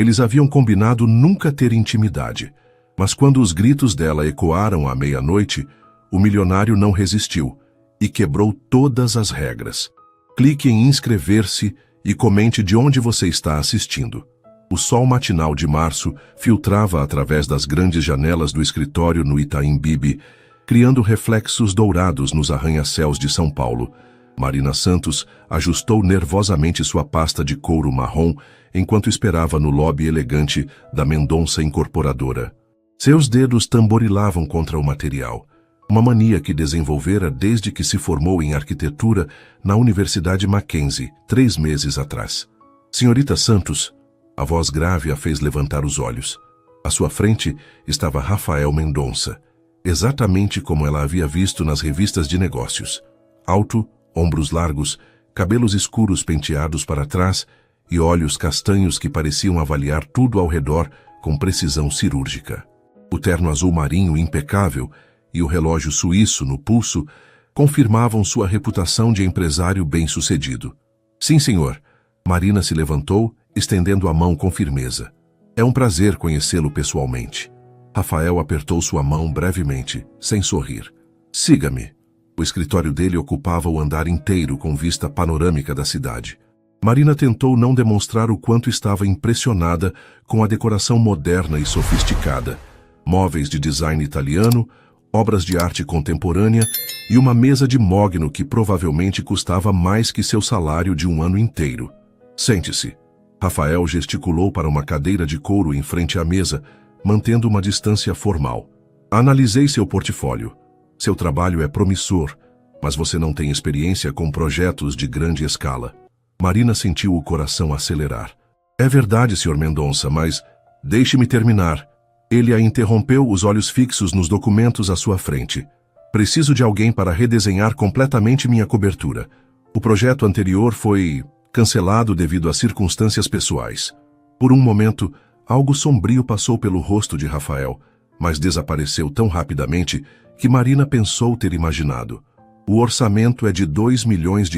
Eles haviam combinado nunca ter intimidade, mas quando os gritos dela ecoaram à meia-noite, o milionário não resistiu e quebrou todas as regras. Clique em inscrever-se e comente de onde você está assistindo. O sol matinal de março filtrava através das grandes janelas do escritório no Itaim Bibi, criando reflexos dourados nos arranha-céus de São Paulo. Marina Santos ajustou nervosamente sua pasta de couro marrom enquanto esperava no lobby elegante da Mendonça Incorporadora. Seus dedos tamborilavam contra o material, uma mania que desenvolvera desde que se formou em arquitetura na Universidade Mackenzie, 3 meses atrás. Senhorita Santos, a voz grave a fez levantar os olhos. À sua frente estava Rafael Mendonça, exatamente como ela havia visto nas revistas de negócios. Alto, ombros largos, cabelos escuros penteados para trás e olhos castanhos que pareciam avaliar tudo ao redor com precisão cirúrgica. O terno azul marinho impecável e o relógio suíço no pulso confirmavam sua reputação de empresário bem-sucedido. Sim, senhor. Marina se levantou, estendendo a mão com firmeza. É um prazer conhecê-lo pessoalmente. Rafael apertou sua mão brevemente, sem sorrir. Siga-me. O escritório dele ocupava o andar inteiro com vista panorâmica da cidade. Marina tentou não demonstrar o quanto estava impressionada com a decoração moderna e sofisticada, móveis de design italiano, obras de arte contemporânea e uma mesa de mogno que provavelmente custava mais que seu salário de um ano inteiro. Sente-se. Rafael gesticulou para uma cadeira de couro em frente à mesa, mantendo uma distância formal. Analisei seu portfólio. Seu trabalho é promissor, mas você não tem experiência com projetos de grande escala. Marina sentiu o coração acelerar. É verdade, Sr. Mendonça, mas deixe-me terminar. Ele a interrompeu, os olhos fixos nos documentos à sua frente. Preciso de alguém para redesenhar completamente minha cobertura. O projeto anterior foi cancelado devido a circunstâncias pessoais. Por um momento, algo sombrio passou pelo rosto de Rafael, mas desapareceu tão rapidamente que Marina pensou ter imaginado. O orçamento é de R$2 milhões,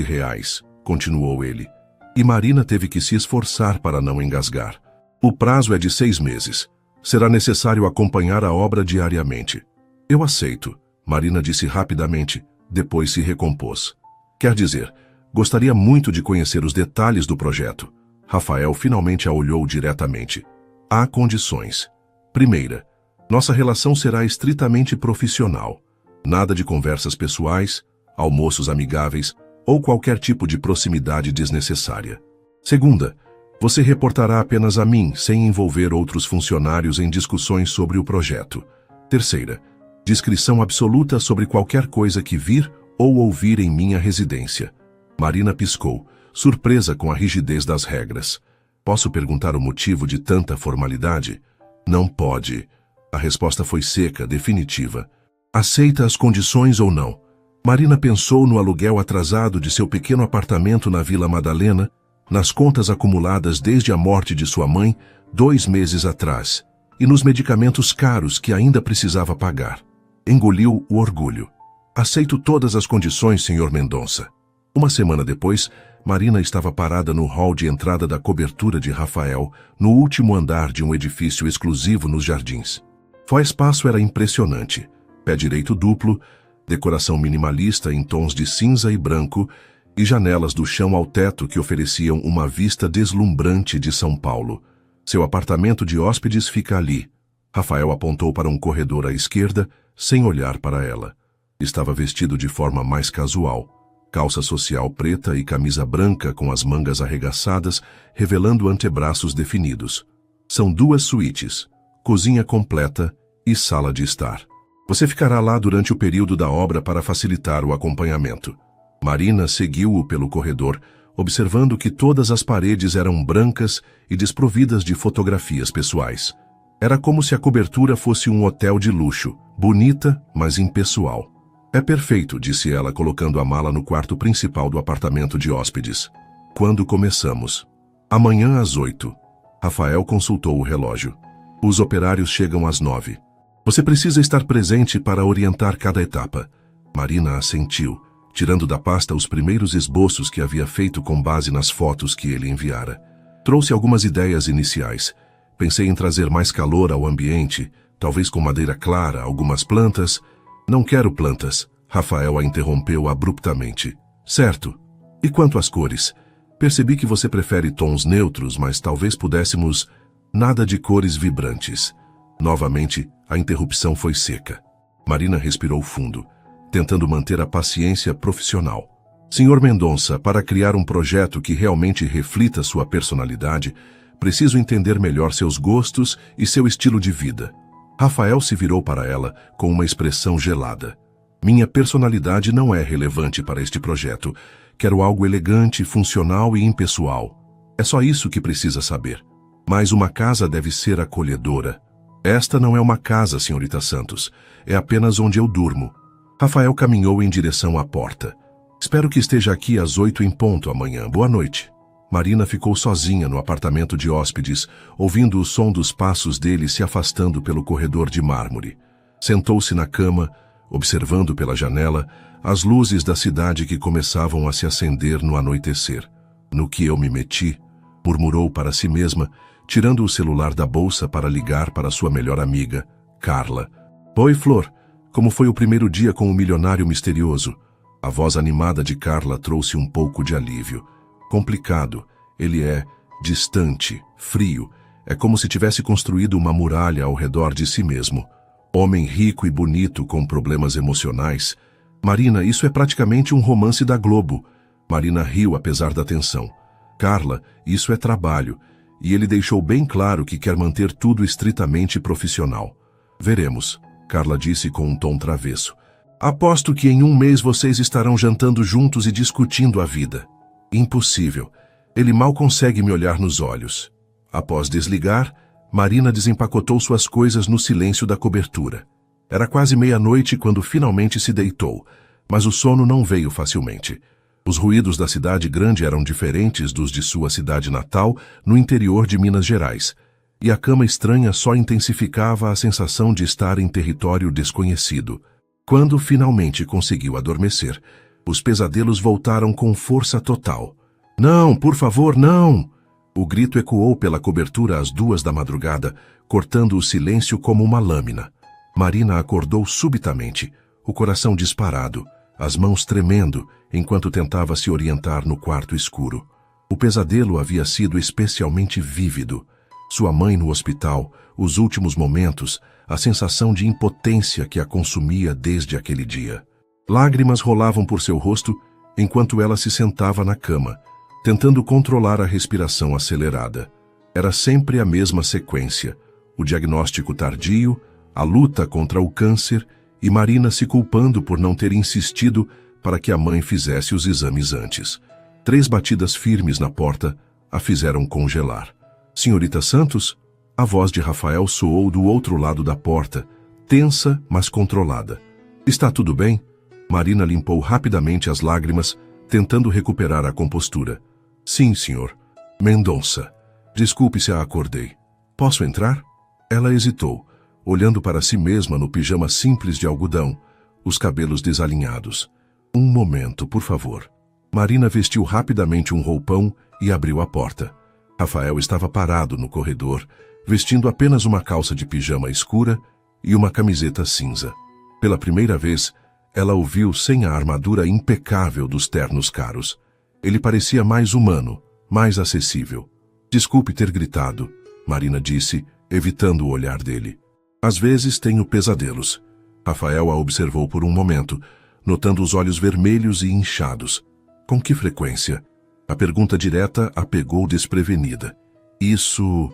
continuou ele, e Marina teve que se esforçar para não engasgar. O prazo é de 6 meses. Será necessário acompanhar a obra diariamente. Eu aceito, Marina disse rapidamente, depois se recompôs. Quer dizer, gostaria muito de conhecer os detalhes do projeto. Rafael finalmente a olhou diretamente. Há condições. Primeira, nossa relação será estritamente profissional. Nada de conversas pessoais, almoços amigáveis ou qualquer tipo de proximidade desnecessária. Segunda, você reportará apenas a mim, sem envolver outros funcionários em discussões sobre o projeto. Terceira, discrição absoluta sobre qualquer coisa que vir ou ouvir em minha residência. Marina piscou, surpresa com a rigidez das regras. Posso perguntar o motivo de tanta formalidade? Não pode. A resposta foi seca, definitiva. Aceita as condições ou não? Marina pensou no aluguel atrasado de seu pequeno apartamento na Vila Madalena, nas contas acumuladas desde a morte de sua mãe, 2 meses atrás, e nos medicamentos caros que ainda precisava pagar. Engoliu o orgulho. Aceito todas as condições, Sr. Mendonça. Uma semana depois, Marina estava parada no hall de entrada da cobertura de Rafael, no último andar de um edifício exclusivo nos jardins. O espaço era impressionante. Pé direito duplo, decoração minimalista em tons de cinza e branco, e janelas do chão ao teto que ofereciam uma vista deslumbrante de São Paulo. Seu apartamento de hóspedes fica ali. Rafael apontou para um corredor à esquerda, sem olhar para ela. Estava vestido de forma mais casual. Calça social preta e camisa branca com as mangas arregaçadas, revelando antebraços definidos. São 2 suítes, cozinha completa e sala de estar. Você ficará lá durante o período da obra para facilitar o acompanhamento. Marina seguiu-o pelo corredor, observando que todas as paredes eram brancas e desprovidas de fotografias pessoais. Era como se a cobertura fosse um hotel de luxo, bonita, mas impessoal. É perfeito, disse ela, colocando a mala no quarto principal do apartamento de hóspedes. Quando começamos? Amanhã às 8. Rafael consultou o relógio. Os operários chegam às 9. Você precisa estar presente para orientar cada etapa. Marina assentiu, tirando da pasta os primeiros esboços que havia feito com base nas fotos que ele enviara. Trouxe algumas ideias iniciais, Pensei em trazer mais calor ao ambiente, talvez com madeira clara, algumas plantas. Não quero plantas, Rafael a interrompeu abruptamente. Certo. E quanto às cores? Percebi que você prefere tons neutros, mas talvez pudéssemos... Nada de cores vibrantes. Novamente, a interrupção foi seca. Marina respirou fundo, tentando manter a paciência profissional. Senhor Mendonça, para criar um projeto que realmente reflita sua personalidade, preciso entender melhor seus gostos e seu estilo de vida. Rafael se virou para ela com uma expressão gelada. Minha personalidade não é relevante para este projeto. Quero algo elegante, funcional e impessoal. É só isso que precisa saber. Mas uma casa deve ser acolhedora. Esta não é uma casa, senhorita Santos. É apenas onde eu durmo. Rafael caminhou em direção à porta. Espero que esteja aqui às 8 em ponto amanhã. Boa noite. Marina ficou sozinha no apartamento de hóspedes, ouvindo o som dos passos dele se afastando pelo corredor de mármore. Sentou-se na cama, observando pela janela as luzes da cidade que começavam a se acender no anoitecer. No que eu me meti, murmurou para si mesma, tirando o celular da bolsa para ligar para sua melhor amiga, Carla. Oi, Flor. Como foi o primeiro dia com o milionário misterioso? A voz animada de Carla trouxe um pouco de alívio. Complicado. Ele é distante, frio. É como se tivesse construído uma muralha ao redor de si mesmo. Homem rico e bonito com problemas emocionais. Marina, isso é praticamente um romance da Globo. Marina riu apesar da tensão. Carla, isso é trabalho. E ele deixou bem claro que quer manter tudo estritamente profissional. Veremos, Carla disse com um tom travesso. Aposto que em um mês vocês estarão jantando juntos e discutindo a vida. Impossível. Ele mal consegue me olhar nos olhos. Após desligar, Marina desempacotou suas coisas no silêncio da cobertura. Era quase meia-noite quando finalmente se deitou, mas o sono não veio facilmente. Os ruídos da cidade grande eram diferentes dos de sua cidade natal, no interior de Minas Gerais, e a cama estranha só intensificava a sensação de estar em território desconhecido. Quando finalmente conseguiu adormecer, os pesadelos voltaram com força total. Não, por favor, não! O grito ecoou pela cobertura às 2 da madrugada, cortando o silêncio como uma lâmina. Marina acordou subitamente, o coração disparado, as mãos tremendo, enquanto tentava se orientar no quarto escuro. O pesadelo havia sido especialmente vívido. Sua mãe no hospital, os últimos momentos, a sensação de impotência que a consumia desde aquele dia. Lágrimas rolavam por seu rosto enquanto ela se sentava na cama, tentando controlar a respiração acelerada. Era sempre a mesma sequência: o diagnóstico tardio, a luta contra o câncer e Marina se culpando por não ter insistido para que a mãe fizesse os exames antes. 3 batidas firmes na porta a fizeram congelar. Senhorita Santos? A voz de Rafael soou do outro lado da porta, tensa, mas controlada. Está tudo bem? Marina limpou rapidamente as lágrimas, tentando recuperar a compostura. Sim, senhor. Mendonça. Desculpe se a acordei. Posso entrar? Ela hesitou, olhando para si mesma no pijama simples de algodão, os cabelos desalinhados. Um momento, por favor. Marina vestiu rapidamente um roupão e abriu a porta. Rafael estava parado no corredor, vestindo apenas uma calça de pijama escura e uma camiseta cinza. Pela primeira vez, ela o viu sem a armadura impecável dos ternos caros. Ele parecia mais humano, mais acessível. Desculpe ter gritado, Marina disse, evitando o olhar dele. Às vezes tenho pesadelos. Rafael a observou por um momento, notando os olhos vermelhos e inchados. Com que frequência? A pergunta direta a pegou desprevenida. Isso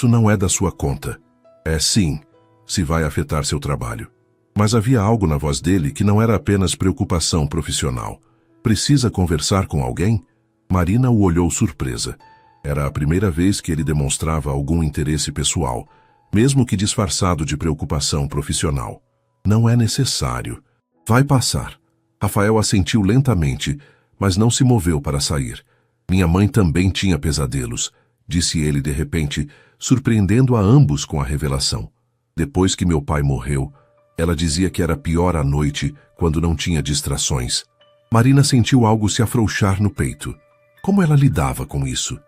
não é da sua conta. É sim, se vai afetar seu trabalho. Mas havia algo na voz dele que não era apenas preocupação profissional. Precisa conversar com alguém? Marina o olhou surpresa. Era a primeira vez que ele demonstrava algum interesse pessoal, mesmo que disfarçado de preocupação profissional. Não é necessário. Vai passar. Rafael assentiu lentamente, mas não se moveu para sair. Minha mãe também tinha pesadelos, disse ele de repente, surpreendendo a ambos com a revelação. Depois que meu pai morreu, ela dizia que era pior à noite quando não tinha distrações. Marina sentiu algo se afrouxar no peito. Como ela lidava com isso?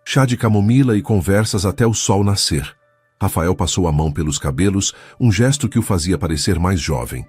Chá de camomila e conversas até o sol nascer. Rafael passou a mão pelos cabelos, um gesto que o fazia parecer mais jovem.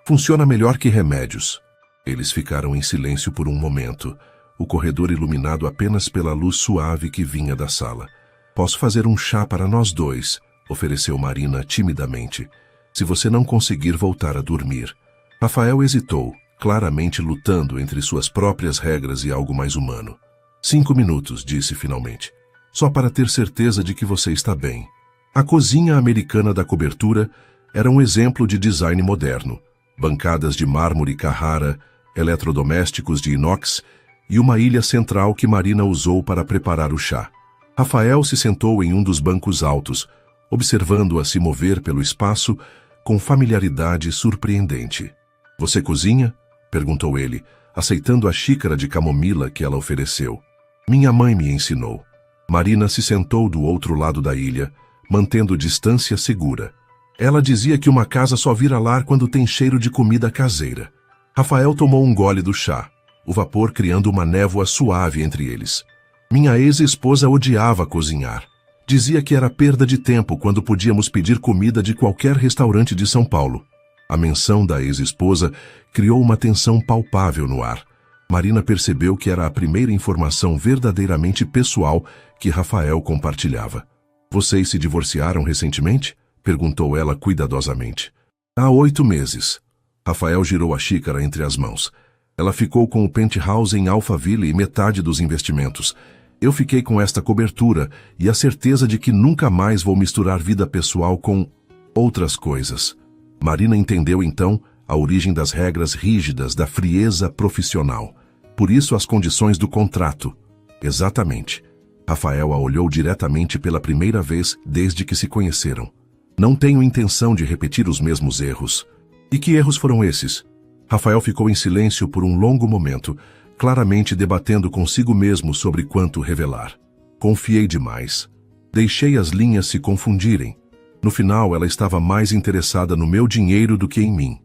Funciona melhor que remédios. Eles ficaram em silêncio por um momento, o corredor iluminado apenas pela luz suave que vinha da sala. Posso fazer um chá para nós dois, ofereceu Marina timidamente. Se você não conseguir voltar a dormir. Rafael hesitou, claramente lutando entre suas próprias regras e algo mais humano. 5 minutos, disse finalmente. Só para ter certeza de que você está bem. A cozinha americana da cobertura era um exemplo de design moderno. Bancadas de mármore Carrara, eletrodomésticos de inox e uma ilha central que Marina usou para preparar o chá. Rafael se sentou em um dos bancos altos, observando-a se mover pelo espaço com familiaridade surpreendente. Você cozinha? Perguntou ele, aceitando a xícara de camomila que ela ofereceu. Minha mãe me ensinou. Marina se sentou do outro lado da ilha, mantendo distância segura. Ela dizia que uma casa só vira lar quando tem cheiro de comida caseira. Rafael tomou um gole do chá, o vapor criando uma névoa suave entre eles. Minha ex-esposa odiava cozinhar. Dizia que era perda de tempo quando podíamos pedir comida de qualquer restaurante de São Paulo. A menção da ex-esposa criou uma tensão palpável no ar. Marina percebeu que era a primeira informação verdadeiramente pessoal que Rafael compartilhava. Vocês se divorciaram recentemente? Perguntou ela cuidadosamente. Há 8 meses. Rafael girou a xícara entre as mãos. Ela ficou com o penthouse em Alphaville e metade dos investimentos. Eu fiquei com esta cobertura e a certeza de que nunca mais vou misturar vida pessoal com outras coisas. Marina entendeu então a origem das regras rígidas da frieza profissional. Por isso as condições do contrato. Exatamente. Rafael a olhou diretamente pela primeira vez desde que se conheceram. Não tenho intenção de repetir os mesmos erros. E que erros foram esses? Rafael ficou em silêncio por um longo momento, claramente debatendo consigo mesmo sobre quanto revelar. Confiei demais. Deixei as linhas se confundirem. No final, ela estava mais interessada no meu dinheiro do que em mim.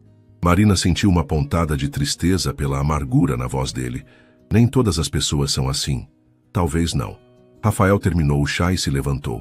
Marina sentiu uma pontada de tristeza pela amargura na voz dele. Nem todas as pessoas são assim. Talvez não. Rafael terminou o chá e se levantou.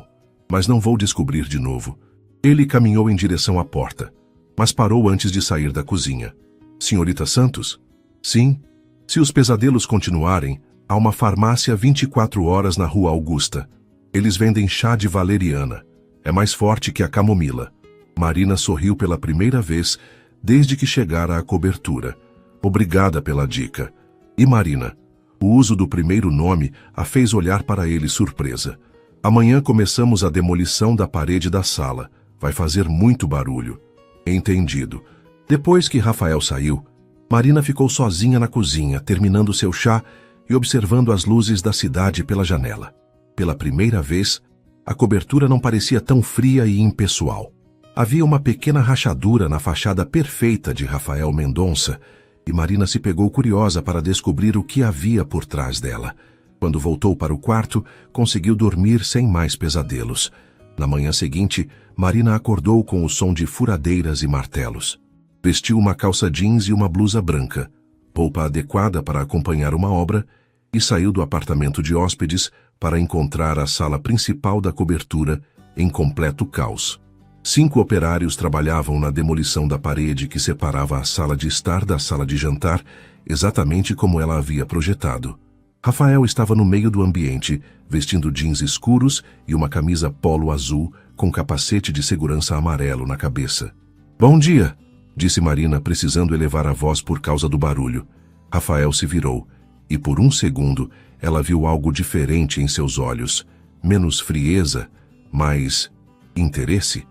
Mas não vou descobrir de novo. Ele caminhou em direção à porta, mas parou antes de sair da cozinha. Senhorita Santos? Sim. Se os pesadelos continuarem, há uma farmácia 24 horas na Rua Augusta. Eles vendem chá de valeriana. É mais forte que a camomila. Marina sorriu pela primeira vez desde que chegara à cobertura. Obrigada pela dica. E Marina? O uso do primeiro nome a fez olhar para ele surpresa. Amanhã começamos a demolição da parede da sala. Vai fazer muito barulho. Entendido. Depois que Rafael saiu, Marina ficou sozinha na cozinha, terminando seu chá e observando as luzes da cidade pela janela. Pela primeira vez, a cobertura não parecia tão fria e impessoal. Havia uma pequena rachadura na fachada perfeita de Rafael Mendonça, e Marina se pegou curiosa para descobrir o que havia por trás dela. Quando voltou para o quarto, conseguiu dormir sem mais pesadelos. Na manhã seguinte, Marina acordou com o som de furadeiras e martelos. Vestiu uma calça jeans e uma blusa branca, roupa adequada para acompanhar uma obra, e saiu do apartamento de hóspedes para encontrar a sala principal da cobertura em completo caos. 5 operários trabalhavam na demolição da parede que separava a sala de estar da sala de jantar, exatamente como ela havia projetado. Rafael estava no meio do ambiente, vestindo jeans escuros e uma camisa polo azul com capacete de segurança amarelo na cabeça. Bom dia, disse Marina, precisando elevar a voz por causa do barulho. Rafael se virou, e por um segundo ela viu algo diferente em seus olhos. Menos frieza, mais interesse.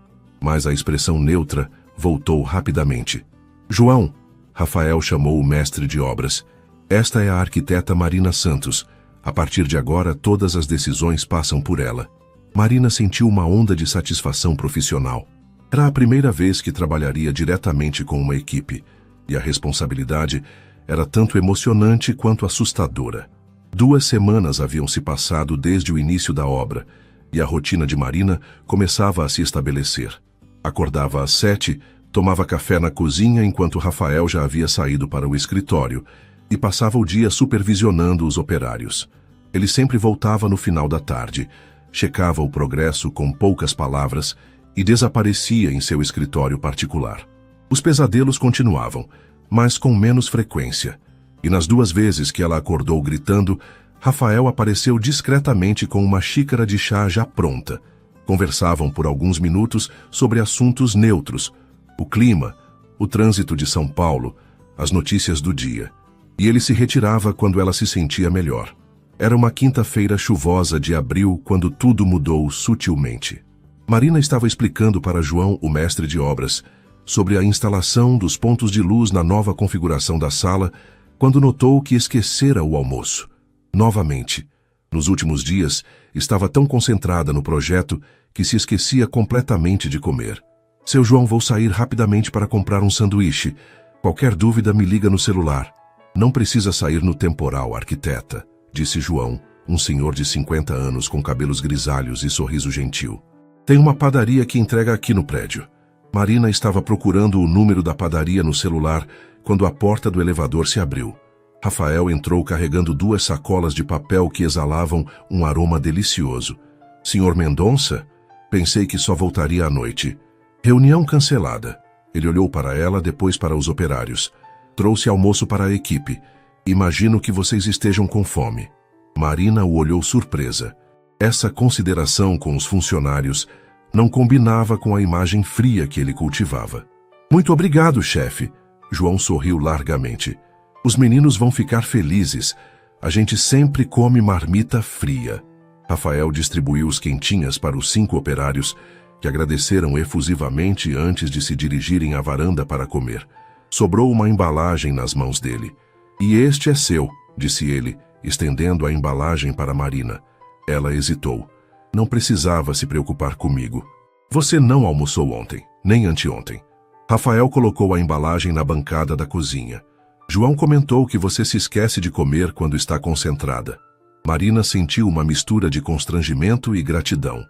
Mas a expressão neutra voltou rapidamente. João, Rafael chamou o mestre de obras. Esta é a arquiteta Marina Santos. A partir de agora, todas as decisões passam por ela. Marina sentiu uma onda de satisfação profissional. Era a primeira vez que trabalharia diretamente com uma equipe, e a responsabilidade era tanto emocionante quanto assustadora. 2 semanas haviam se passado desde o início da obra, e a rotina de Marina começava a se estabelecer. Acordava às 7, tomava café na cozinha enquanto Rafael já havia saído para o escritório, e passava o dia supervisionando os operários. Ele sempre voltava no final da tarde, checava o progresso com poucas palavras e desaparecia em seu escritório particular. Os pesadelos continuavam, mas com menos frequência, e nas 2 vezes que ela acordou gritando, Rafael apareceu discretamente com uma xícara de chá já pronta. Conversavam por alguns minutos sobre assuntos neutros, o clima, o trânsito de São Paulo, as notícias do dia, e ele se retirava quando ela se sentia melhor. Era uma quinta-feira chuvosa de abril quando tudo mudou sutilmente. Marina estava explicando para João, o mestre de obras, sobre a instalação dos pontos de luz na nova configuração da sala, quando notou que esquecera o almoço. Novamente, nos últimos dias, estava tão concentrada no projeto que se esquecia completamente de comer. Seu João, vou sair rapidamente para comprar um sanduíche. Qualquer dúvida me liga no celular. Não precisa sair no temporal, arquiteta, disse João, um senhor de 50 anos com cabelos grisalhos e sorriso gentil. Tem uma padaria que entrega aqui no prédio. Marina estava procurando o número da padaria no celular quando a porta do elevador se abriu. Rafael entrou carregando 2 sacolas de papel que exalavam um aroma delicioso. Senhor Mendonça? Pensei que só voltaria à noite. Reunião cancelada. Ele olhou para ela, depois para os operários. Trouxe almoço para a equipe. Imagino que vocês estejam com fome. Marina o olhou surpresa. Essa consideração com os funcionários não combinava com a imagem fria que ele cultivava. Muito obrigado, chefe. João sorriu largamente. Os meninos vão ficar felizes. A gente sempre come marmita fria. Rafael distribuiu os quentinhas para os 5 operários, que agradeceram efusivamente antes de se dirigirem à varanda para comer. Sobrou uma embalagem nas mãos dele. E este é seu, disse ele, estendendo a embalagem para Marina. Ela hesitou. Não precisava se preocupar comigo. Você não almoçou ontem, nem anteontem. Rafael colocou a embalagem na bancada da cozinha. João comentou que você se esquece de comer quando está concentrada. Marina sentiu uma mistura de constrangimento e gratidão.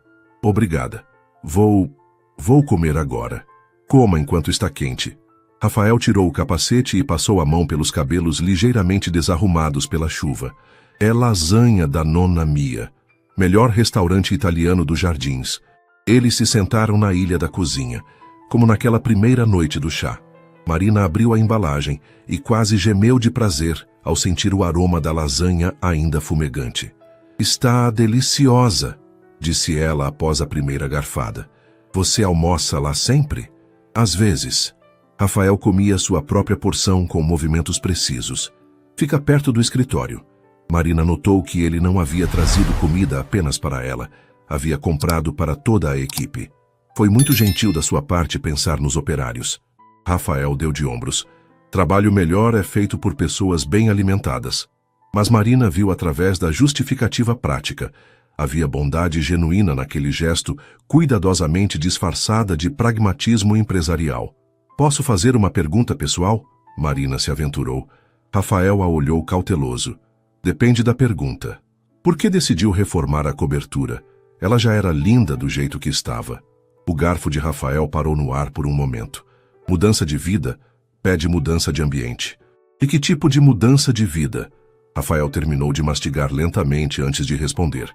Obrigada. Vou comer agora. Coma enquanto está quente. Rafael tirou o capacete e passou a mão pelos cabelos ligeiramente desarrumados pela chuva. É lasanha da Nonna Mia. Melhor restaurante italiano dos Jardins. Eles se sentaram na ilha da cozinha, como naquela primeira noite do chá. Marina abriu a embalagem e quase gemeu de prazer ao sentir o aroma da lasanha ainda fumegante. Está deliciosa, disse ela após a primeira garfada. Você almoça lá sempre? Às vezes. Rafael comia sua própria porção com movimentos precisos. Fica perto do escritório. Marina notou que ele não havia trazido comida apenas para ela, havia comprado para toda a equipe. Foi muito gentil da sua parte pensar nos operários. Rafael deu de ombros. Trabalho melhor é feito por pessoas bem alimentadas. Mas Marina viu através da justificativa prática. Havia bondade genuína naquele gesto, cuidadosamente disfarçada de pragmatismo empresarial. Posso fazer uma pergunta pessoal? Marina se aventurou. Rafael a olhou cauteloso. Depende da pergunta. Por que decidiu reformar a cobertura? Ela já era linda do jeito que estava. O garfo de Rafael parou no ar por um momento. Mudança de vida pede mudança de ambiente. E que tipo de mudança de vida? Rafael terminou de mastigar lentamente antes de responder.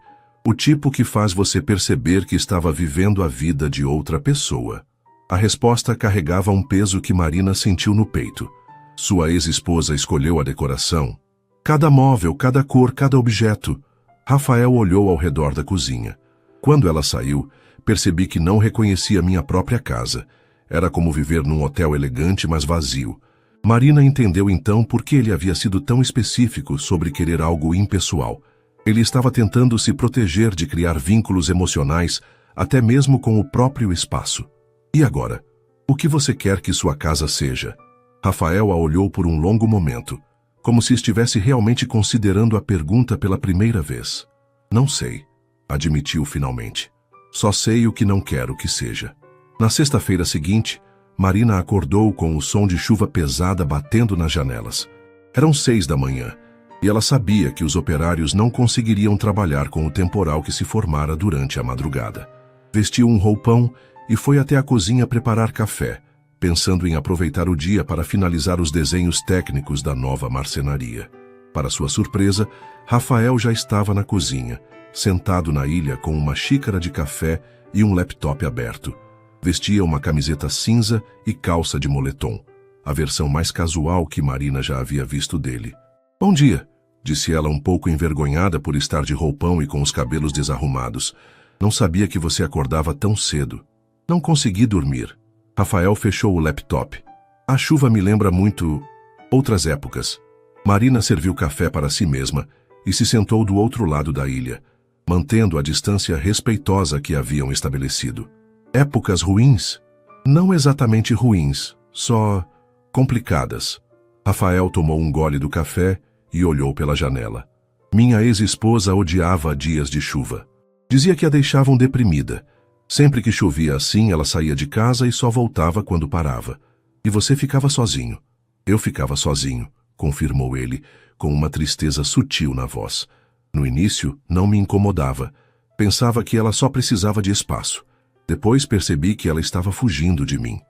O tipo que faz você perceber que estava vivendo a vida de outra pessoa. A resposta carregava um peso que Marina sentiu no peito. Sua ex-esposa escolheu a decoração. Cada móvel, cada cor, cada objeto. Rafael olhou ao redor da cozinha. Quando ela saiu, percebi que não reconhecia minha própria casa. Era como viver num hotel elegante, mas vazio. Marina entendeu então por que ele havia sido tão específico sobre querer algo impessoal. Ele estava tentando se proteger de criar vínculos emocionais, até mesmo com o próprio espaço. E agora? O que você quer que sua casa seja? Rafael a olhou por um longo momento, como se estivesse realmente considerando a pergunta pela primeira vez. Não sei, admitiu finalmente. Só sei o que não quero que seja. Na sexta-feira seguinte, Marina acordou com o som de chuva pesada batendo nas janelas. Eram 6 da manhã, e ela sabia que os operários não conseguiriam trabalhar com o temporal que se formara durante a madrugada. Vestiu um roupão e foi até a cozinha preparar café, pensando em aproveitar o dia para finalizar os desenhos técnicos da nova marcenaria. Para sua surpresa, Rafael já estava na cozinha, sentado na ilha com uma xícara de café e um laptop aberto. Vestia uma camiseta cinza e calça de moletom, a versão mais casual que Marina já havia visto dele. "Bom dia", disse ela um pouco envergonhada por estar de roupão e com os cabelos desarrumados. "Não sabia que você acordava tão cedo." "Não consegui dormir." Rafael fechou o laptop. "A chuva me lembra muito outras épocas." Marina serviu café para si mesma e se sentou do outro lado da ilha, mantendo a distância respeitosa que haviam estabelecido. "Épocas ruins?" "Não exatamente ruins, só complicadas." Rafael tomou um gole do café e olhou pela janela. "Minha ex-esposa odiava dias de chuva. Dizia que a deixavam deprimida. Sempre que chovia assim, ela saía de casa e só voltava quando parava. E você ficava sozinho." "Eu ficava sozinho", confirmou ele, com uma tristeza sutil na voz. "No início, não me incomodava. Pensava que ela só precisava de espaço. Depois percebi que ela estava fugindo de mim."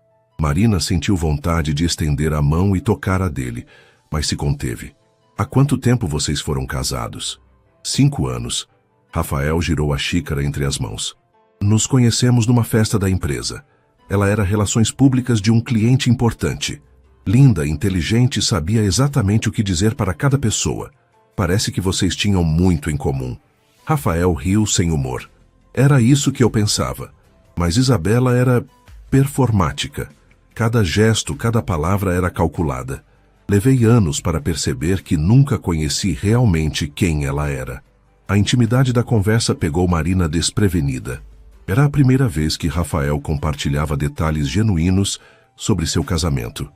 Marina sentiu vontade de estender a mão e tocar a dele, mas se conteve. "Há quanto tempo vocês foram casados?" 5 anos. Rafael girou a xícara entre as mãos. "Nos conhecemos numa festa da empresa. Ela era relações públicas de um cliente importante. Linda, inteligente, sabia exatamente o que dizer para cada pessoa. Parece que vocês tinham muito em comum." Rafael riu sem humor. "Era isso que eu pensava. Mas Isabela era performática. Cada gesto, cada palavra era calculada. Levei anos para perceber que nunca conheci realmente quem ela era." A intimidade da conversa pegou Marina desprevenida. Era a primeira vez que Rafael compartilhava detalhes genuínos sobre seu casamento.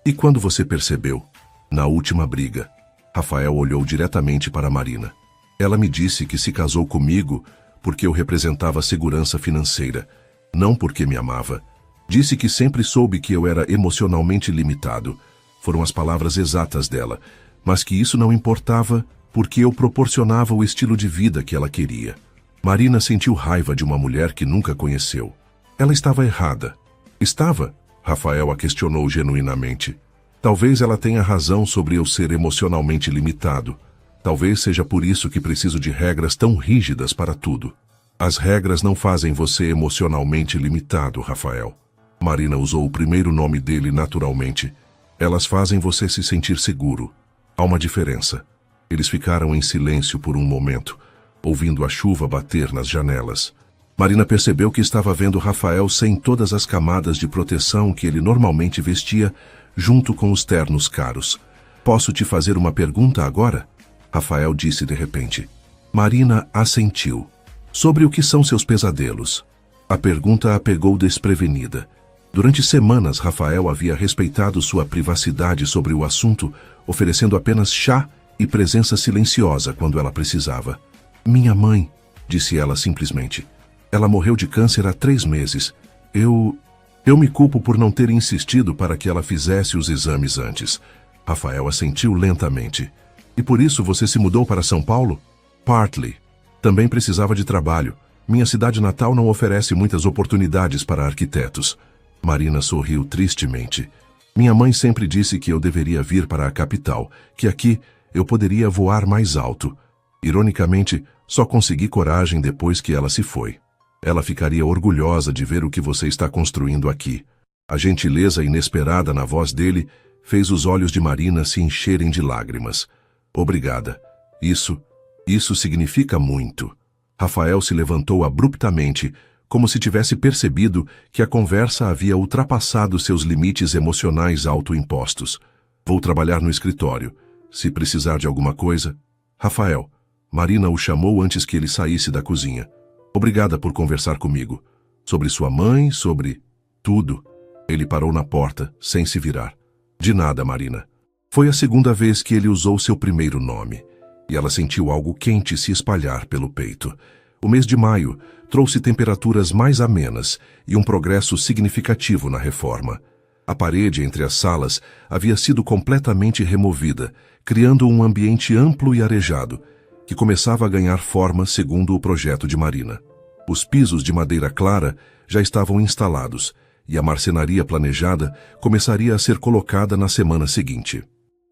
"E quando você percebeu?" "Na última briga." Rafael olhou diretamente para Marina. "Ela me disse que se casou comigo porque eu representava segurança financeira, não porque me amava. Disse que sempre soube que eu era emocionalmente limitado. Foram as palavras exatas dela, mas que isso não importava porque eu proporcionava o estilo de vida que ela queria." Marina sentiu raiva de uma mulher que nunca conheceu. Ela estava errada. "Estava?" Rafael a questionou genuinamente. "Talvez ela tenha razão sobre eu ser emocionalmente limitado. Talvez seja por isso que preciso de regras tão rígidas para tudo." "As regras não fazem você emocionalmente limitado, Rafael." Marina usou o primeiro nome dele naturalmente. "Elas fazem você se sentir seguro. Há uma diferença." Eles ficaram em silêncio por um momento, ouvindo a chuva bater nas janelas. Marina percebeu que estava vendo Rafael sem todas as camadas de proteção que ele normalmente vestia, junto com os ternos caros. "Posso te fazer uma pergunta agora?" Rafael disse de repente. Marina assentiu. "Sobre o que são seus pesadelos?" A pergunta a pegou desprevenida. Durante semanas, Rafael havia respeitado sua privacidade sobre o assunto, oferecendo apenas chá e presença silenciosa quando ela precisava. "Minha mãe", disse ela simplesmente. "Ela morreu de câncer há 3 meses. Eu me culpo por não ter insistido para que ela fizesse os exames antes." Rafael assentiu lentamente. "E por isso você se mudou para São Paulo?" "Partly. Também precisava de trabalho. Minha cidade natal não oferece muitas oportunidades para arquitetos." Marina sorriu tristemente. "Minha mãe sempre disse que eu deveria vir para a capital, que aqui eu poderia voar mais alto. Ironicamente, só consegui coragem depois que ela se foi. Ela ficaria orgulhosa de ver o que você está construindo aqui." A gentileza inesperada na voz dele fez os olhos de Marina se encherem de lágrimas. "Obrigada. Isso significa muito." Rafael se levantou abruptamente, como se tivesse percebido que a conversa havia ultrapassado seus limites emocionais autoimpostos. "Vou trabalhar no escritório. Se precisar de alguma coisa..." "Rafael." Marina o chamou antes que ele saísse da cozinha. "Obrigada por conversar comigo. Sobre sua mãe, sobre tudo." Ele parou na porta, sem se virar. "De nada, Marina." Foi a segunda vez que ele usou seu primeiro nome, e ela sentiu algo quente se espalhar pelo peito. O mês de maio trouxe temperaturas mais amenas e um progresso significativo na reforma. A parede entre as salas havia sido completamente removida, criando um ambiente amplo e arejado, que começava a ganhar forma segundo o projeto de Marina. Os pisos de madeira clara já estavam instalados e a marcenaria planejada começaria a ser colocada na semana seguinte.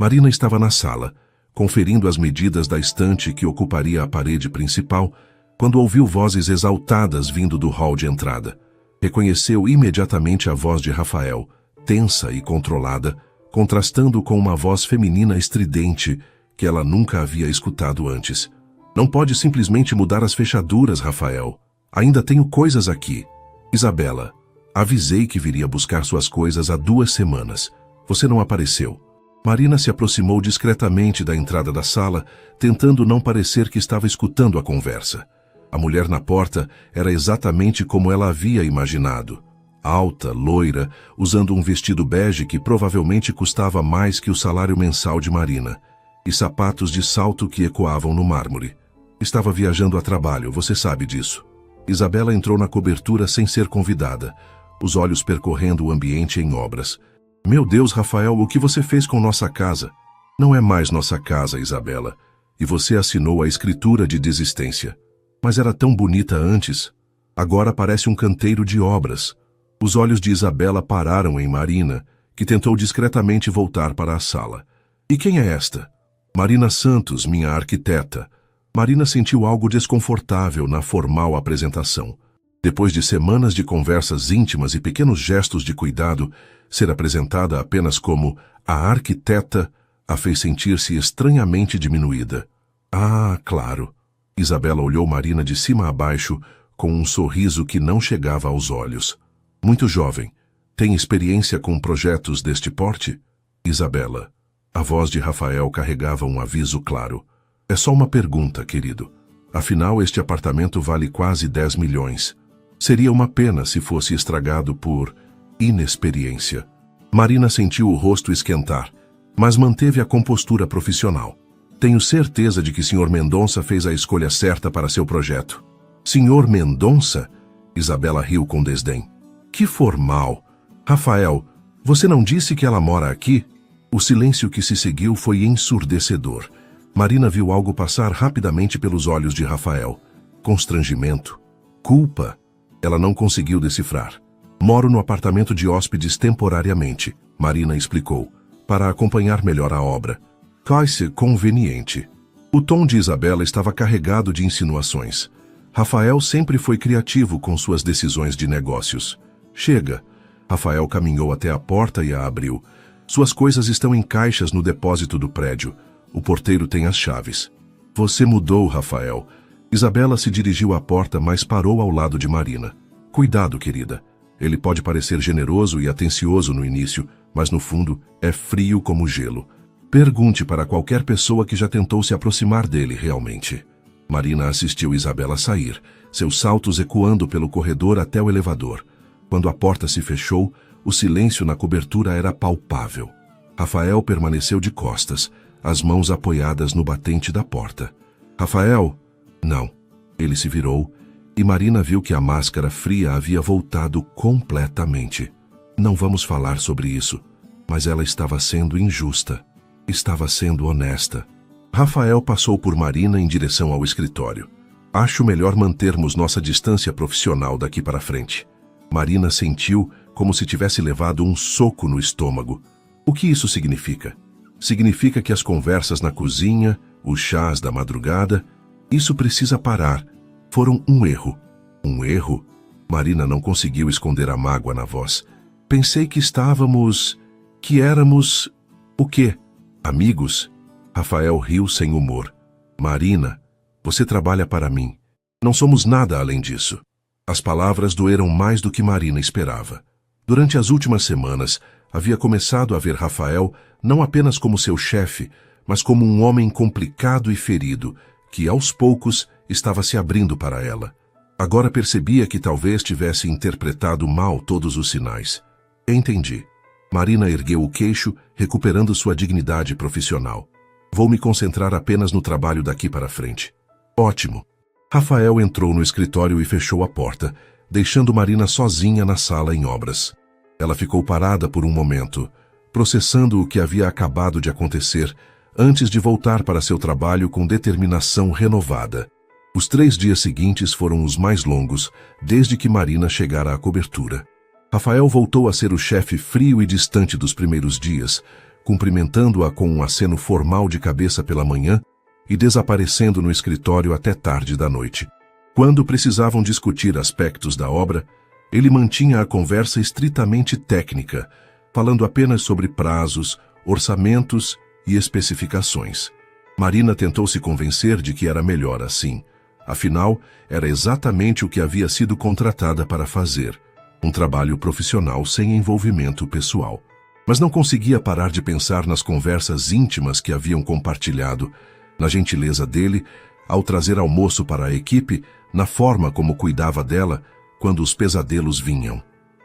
Marina estava na sala, conferindo as medidas da estante que ocuparia a parede principal, quando ouviu vozes exaltadas vindo do hall de entrada. Reconheceu imediatamente a voz de Rafael, tensa e controlada, contrastando com uma voz feminina estridente que ela nunca havia escutado antes. Não pode simplesmente mudar as fechaduras, Rafael. Ainda tenho coisas aqui. Isabela, avisei que viria buscar suas coisas há 2 semanas. Você não apareceu. Marina se aproximou discretamente da entrada da sala, tentando não parecer que estava escutando a conversa. A mulher na porta era exatamente como ela havia imaginado. Alta, loira, usando um vestido bege que provavelmente custava mais que o salário mensal de Marina, e sapatos de salto que ecoavam no mármore. Estava viajando a trabalho, você sabe disso. Isabela entrou na cobertura sem ser convidada, os olhos percorrendo o ambiente em obras. Meu Deus, Rafael, o que você fez com nossa casa? Não é mais nossa casa, Isabela, e você assinou a escritura de desistência. Mas era tão bonita antes. Agora parece um canteiro de obras. Os olhos de Isabela pararam em Marina, que tentou discretamente voltar para a sala. E quem é esta? Marina Santos, minha arquiteta. Marina sentiu algo desconfortável na formal apresentação. Depois de semanas de conversas íntimas e pequenos gestos de cuidado, ser apresentada apenas como a arquiteta a fez sentir-se estranhamente diminuída. Ah, claro. Isabela olhou Marina de cima a baixo com um sorriso que não chegava aos olhos. Muito jovem. Tem experiência com projetos deste porte? Isabela. A voz de Rafael carregava um aviso claro. É só uma pergunta, querido. Afinal, este apartamento vale quase 10 milhões. Seria uma pena se fosse estragado por inexperiência. Marina sentiu o rosto esquentar, mas manteve a compostura profissional. Tenho certeza de que Sr. Mendonça fez a escolha certa para seu projeto. Sr. Mendonça? Isabela riu com desdém. Que formal. Rafael, você não disse que ela mora aqui? O silêncio que se seguiu foi ensurdecedor. Marina viu algo passar rapidamente pelos olhos de Rafael. Constrangimento. Culpa. Ela não conseguiu decifrar. Moro no apartamento de hóspedes temporariamente, Marina explicou, para acompanhar melhor a obra. Cai-se conveniente. O tom de Isabela estava carregado de insinuações. Rafael sempre foi criativo com suas decisões de negócios. Chega. Rafael caminhou até a porta e a abriu. Suas coisas estão em caixas no depósito do prédio. O porteiro tem as chaves. Você mudou, Rafael. Isabela se dirigiu à porta, mas parou ao lado de Marina. Cuidado, querida. Ele pode parecer generoso e atencioso no início, mas no fundo é frio como gelo. Pergunte para qualquer pessoa que já tentou se aproximar dele realmente. Marina assistiu Isabela sair, seus saltos ecoando pelo corredor até o elevador. Quando a porta se fechou, o silêncio na cobertura era palpável. Rafael permaneceu de costas, as mãos apoiadas no batente da porta. Rafael? Não. Ele se virou, e Marina viu que a máscara fria havia voltado completamente. Não vamos falar sobre isso, mas ela estava sendo injusta. Estava sendo honesta. Rafael passou por Marina em direção ao escritório. Acho melhor mantermos nossa distância profissional daqui para frente. Marina sentiu como se tivesse levado um soco no estômago. O que isso significa? Significa que as conversas na cozinha, os chás da madrugada, isso precisa parar. Foram um erro. Um erro? Marina não conseguiu esconder a mágoa na voz. Pensei que éramos... O quê? Amigos? Rafael riu sem humor. Marina, você trabalha para mim. Não somos nada além disso. As palavras doeram mais do que Marina esperava. Durante as últimas semanas, havia começado a ver Rafael não apenas como seu chefe, mas como um homem complicado e ferido, que aos poucos estava se abrindo para ela. Agora percebia que talvez tivesse interpretado mal todos os sinais. Entendi. Marina ergueu o queixo, recuperando sua dignidade profissional. Vou me concentrar apenas no trabalho daqui para frente. Ótimo. Rafael entrou no escritório e fechou a porta, deixando Marina sozinha na sala em obras. Ela ficou parada por um momento, processando o que havia acabado de acontecer, antes de voltar para seu trabalho com determinação renovada. Os 3 dias seguintes foram os mais longos, desde que Marina chegara à cobertura. Rafael voltou a ser o chefe frio e distante dos primeiros dias, cumprimentando-a com um aceno formal de cabeça pela manhã e desaparecendo no escritório até tarde da noite. Quando precisavam discutir aspectos da obra, ele mantinha a conversa estritamente técnica, falando apenas sobre prazos, orçamentos e especificações. Marina tentou se convencer de que era melhor assim. Afinal, era exatamente o que havia sido contratada para fazer, um trabalho profissional sem envolvimento pessoal. Mas não conseguia parar de pensar nas conversas íntimas que haviam compartilhado, na gentileza dele ao trazer almoço para a equipe, na forma como cuidava dela quando os pesadelos vinham.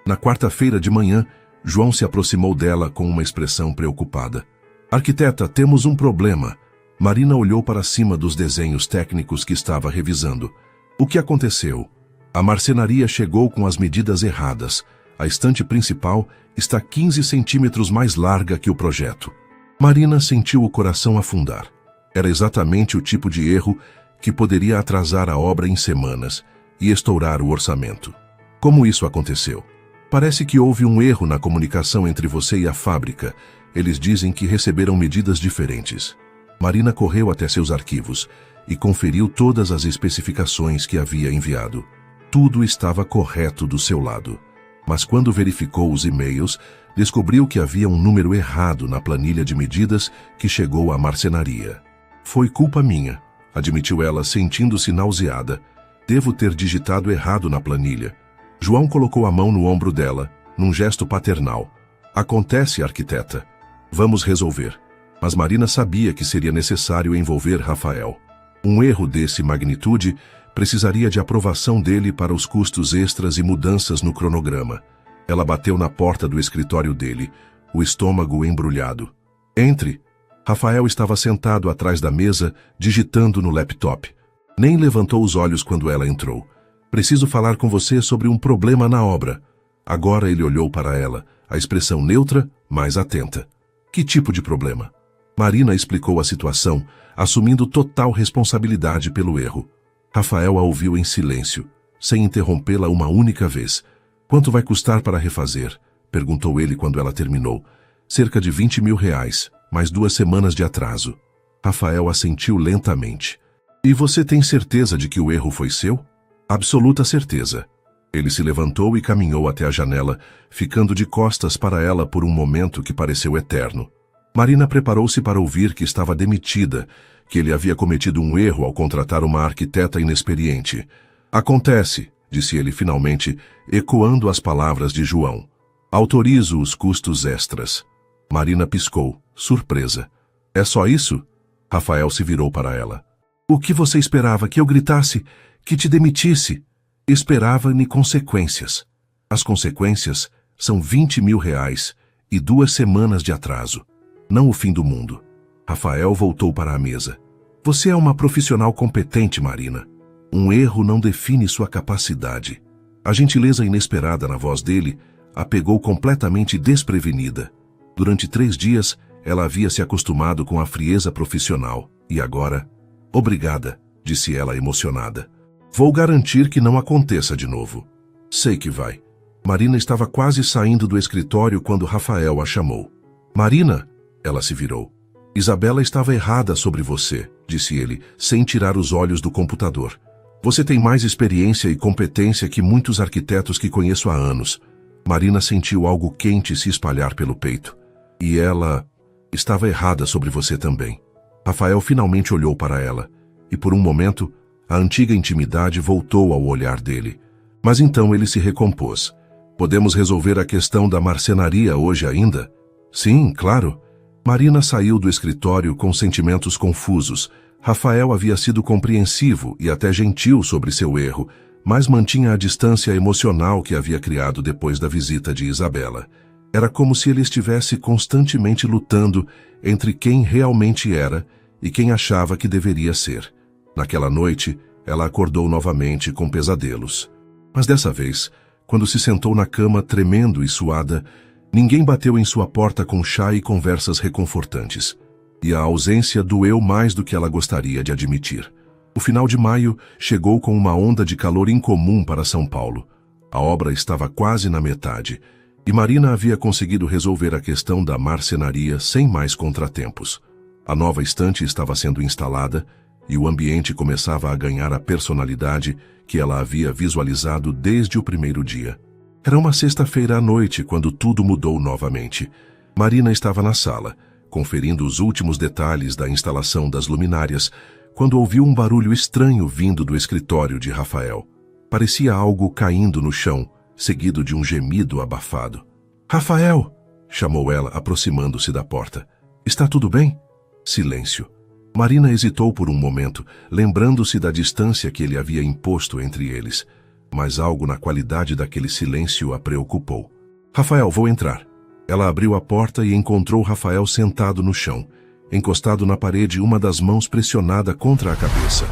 Na quarta-feira de manhã, João se aproximou dela com uma expressão preocupada. "Arquiteta, temos um problema." Marina olhou para cima dos desenhos técnicos que estava revisando. "O que aconteceu?" "A marcenaria chegou com as medidas erradas. A estante principal está 15 centímetros mais larga que o projeto." Marina sentiu o coração afundar. Era exatamente o tipo de erro que poderia atrasar a obra em semanas e estourar o orçamento. "Como isso aconteceu?" "Parece que houve um erro na comunicação entre você e a fábrica. Eles dizem que receberam medidas diferentes." Marina correu até seus arquivos e conferiu todas as especificações que havia enviado. Tudo estava correto do seu lado. Mas quando verificou os e-mails, descobriu que havia um número errado na planilha de medidas que chegou à marcenaria. "Foi culpa minha", admitiu ela, sentindo-se nauseada. "Devo ter digitado errado na planilha." João colocou a mão no ombro dela, num gesto paternal. "Acontece, arquiteta. Vamos resolver." Mas Marina sabia que seria necessário envolver Rafael. Um erro desse magnitude precisaria de aprovação dele para os custos extras e mudanças no cronograma. Ela bateu na porta do escritório dele, o estômago embrulhado. "Entre." Rafael estava sentado atrás da mesa, digitando no laptop. Nem levantou os olhos quando ela entrou. "Preciso falar com você sobre um problema na obra." Agora ele olhou para ela, a expressão neutra, mas atenta. "Que tipo de problema?" Marina explicou a situação, assumindo total responsabilidade pelo erro. Rafael a ouviu em silêncio, sem interrompê-la uma única vez. "Quanto vai custar para refazer?" perguntou ele quando ela terminou. "Cerca de 20 mil reais, mais 2 semanas de atraso." Rafael assentiu lentamente. "E você tem certeza de que o erro foi seu?" "Absoluta certeza." Ele se levantou e caminhou até a janela, ficando de costas para ela por um momento que pareceu eterno. Marina preparou-se para ouvir que estava demitida, que ele havia cometido um erro ao contratar uma arquiteta inexperiente. "Acontece", disse ele finalmente, ecoando as palavras de João. "Autorizo os custos extras." Marina piscou, surpresa. "É só isso?" Rafael se virou para ela. "O que você esperava? Que eu gritasse? Que te demitisse?" "Esperava-me consequências. As consequências são 20 mil reais e 2 semanas de atraso. Não o fim do mundo." Rafael voltou para a mesa. "Você é uma profissional competente, Marina. Um erro não define sua capacidade." A gentileza inesperada na voz dele a pegou completamente desprevenida. Durante 3 dias, ela havia se acostumado com a frieza profissional. E agora? "Obrigada", disse ela emocionada. "Vou garantir que não aconteça de novo." "Sei que vai." Marina estava quase saindo do escritório quando Rafael a chamou. "Marina!" Ela se virou. "Isabela estava errada sobre você", disse ele, sem tirar os olhos do computador. "Você tem mais experiência e competência que muitos arquitetos que conheço há anos." Marina sentiu algo quente se espalhar pelo peito. "E ela estava errada sobre você também." Rafael finalmente olhou para ela, e por um momento, a antiga intimidade voltou ao olhar dele. Mas então ele se recompôs. "Podemos resolver a questão da marcenaria hoje ainda?" "Sim, claro." Marina saiu do escritório com sentimentos confusos. Rafael havia sido compreensivo e até gentil sobre seu erro, mas mantinha a distância emocional que havia criado depois da visita de Isabela. Era como se ele estivesse constantemente lutando entre quem realmente era e quem achava que deveria ser. Naquela noite, ela acordou novamente com pesadelos. Mas dessa vez, quando se sentou na cama tremendo e suada, ninguém bateu em sua porta com chá e conversas reconfortantes. E a ausência doeu mais do que ela gostaria de admitir. O final de maio chegou com uma onda de calor incomum para São Paulo. A obra estava quase na metade, E Marina havia conseguido resolver a questão da marcenaria sem mais contratempos. A nova estante estava sendo instalada e o ambiente começava a ganhar a personalidade que ela havia visualizado desde o primeiro dia. Era uma sexta-feira à noite quando tudo mudou novamente. Marina estava na sala, conferindo os últimos detalhes da instalação das luminárias, quando ouviu um barulho estranho vindo do escritório de Rafael. Parecia algo caindo no chão, seguido de um gemido abafado. "Rafael!" chamou ela, aproximando-se da porta. "Está tudo bem?" Silêncio. Marina hesitou por um momento, lembrando-se da distância que ele havia imposto entre eles. Mas algo na qualidade daquele silêncio a preocupou. "Rafael, vou entrar." Ela abriu a porta e encontrou Rafael sentado no chão, encostado na parede, uma das mãos pressionada contra a cabeça.